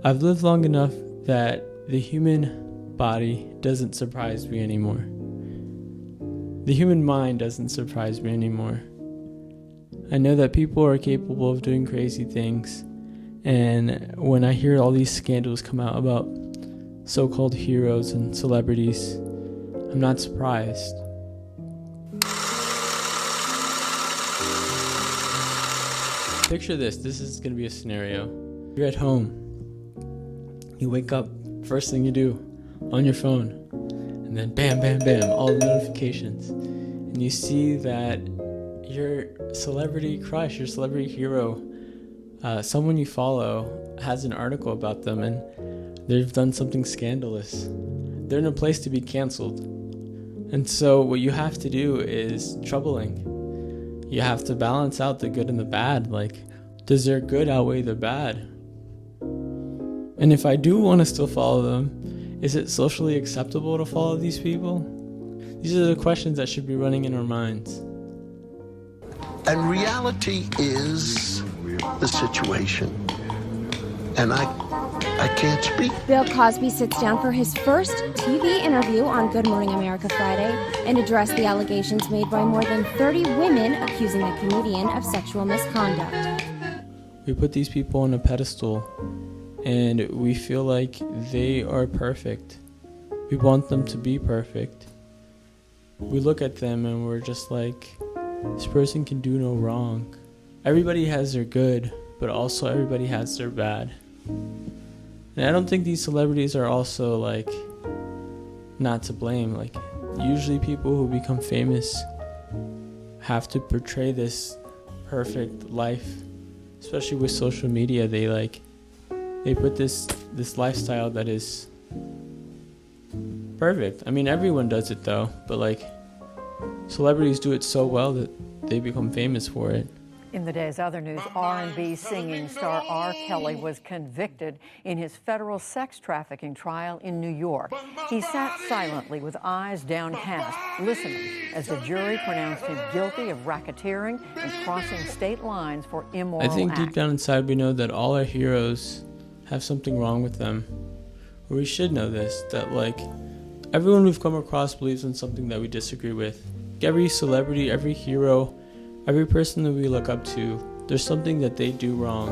I've lived long enough that the human body doesn't surprise me anymore. The human mind doesn't surprise me anymore. I know that people are capable of doing crazy things, and when I hear all these scandals come out about so-called heroes and celebrities, I'm not surprised. Picture this is going to be a scenario. You're at home. You wake up, first thing you do, on your phone, and then bam, bam, bam, all the notifications. And you see that your celebrity crush, your celebrity hero, someone you follow has an article about them and they've done something scandalous. They're in a place to be canceled. And so what you have to do is troubling. You have to balance out the good and the bad. Like, does their good outweigh their bad? And if I do want to still follow them, is it socially acceptable to follow these people? These are the questions that should be running in our minds. And reality is the situation. And I can't speak. Bill Cosby sits down for his first TV interview on Good Morning America Friday and addressed the allegations made by more than 30 women accusing the comedian of sexual misconduct. We put these people on a pedestal and we feel like they are perfect. We want them to be perfect. We look at them and we're just like, this person can do no wrong. Everybody has their good, but also everybody has their bad. And I don't think these celebrities are also like not to blame. Like, usually people who become famous have to portray this perfect life, especially with social media. They put this lifestyle that is perfect. I mean, everyone does it though, but like celebrities do it so well that they become famous for it. In the day's other news, R&B singing star R. Kelly was convicted in his federal sex trafficking trial in New York. He sat silently with eyes downcast, listening as the jury pronounced him guilty of racketeering and crossing state lines for immoral acts. I think deep down inside we know that all our heroes have something wrong with them. Or we should know this, that like everyone we've come across believes in something that we disagree with. Every celebrity, every hero, every person that we look up to, there's something that they do wrong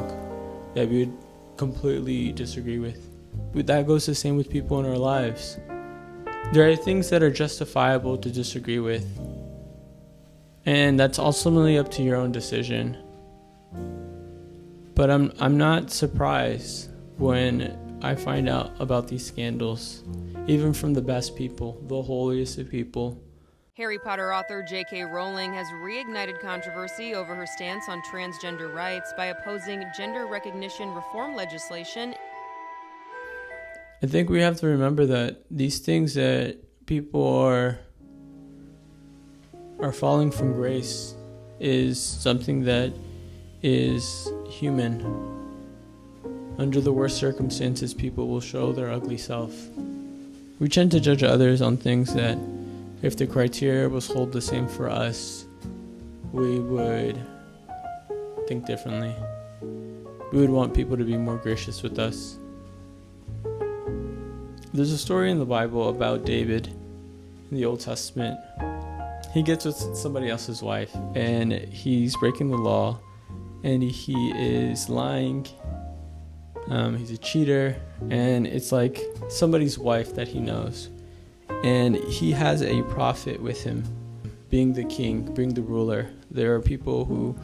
that we would completely disagree with. But that goes the same with people in our lives. There are things that are justifiable to disagree with, and that's ultimately up to your own decision. But I'm not surprised when I find out about these scandals, even from the best people, the holiest of people. Harry Potter author J.K. Rowling has reignited controversy over her stance on transgender rights by opposing gender recognition reform legislation. I think we have to remember that these things that people are falling from grace is something that is human. Under the worst circumstances, people will show their ugly self. We tend to judge others on things that, if the criteria was hold the same for us, we would think differently. We would want people to be more gracious with us. There's a story in the Bible about David in the Old Testament. He gets with somebody else's wife and he's breaking the law and he is lying. He's a cheater, and it's like somebody's wife that he knows. And he has a prophet with him, being the king, being the ruler. There are people who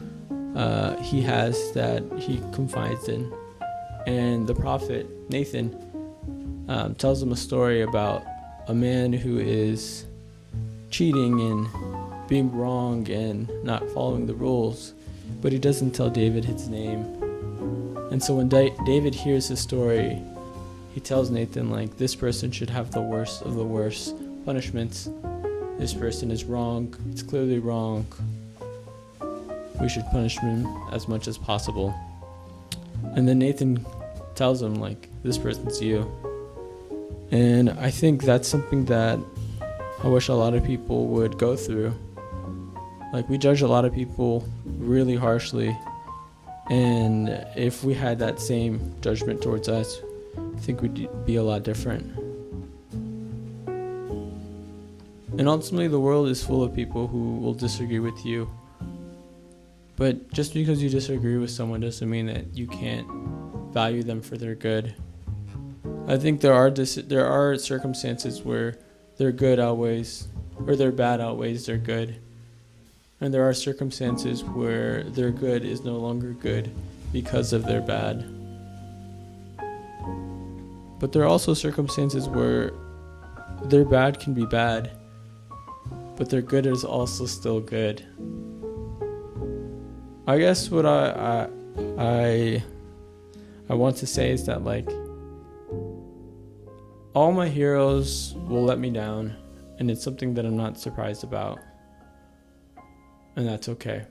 he has that he confides in. And the prophet, Nathan, tells him a story about a man who is cheating and being wrong and not following the rules. But he doesn't tell David his name. And so when David hears his story, he tells Nathan, like, this person should have the worst of the worst punishments. This person is wrong. It's clearly wrong. We should punish him as much as possible. And then Nathan tells him, like, this person's you. And I think that's something that I wish a lot of people would go through. Like, we judge a lot of people really harshly. And if we had that same judgment towards us, I think we'd be a lot different. And ultimately, the world is full of people who will disagree with you. But just because you disagree with someone doesn't mean that you can't value them for their good. I think there are circumstances where their good outweighs, or their bad outweighs their good. And there are circumstances where their good is no longer good because of their bad. But there are also circumstances where their bad can be bad, but their good is also still good. I guess what I want to say is that, like, all my heroes will let me down, and it's something that I'm not surprised about. And that's okay.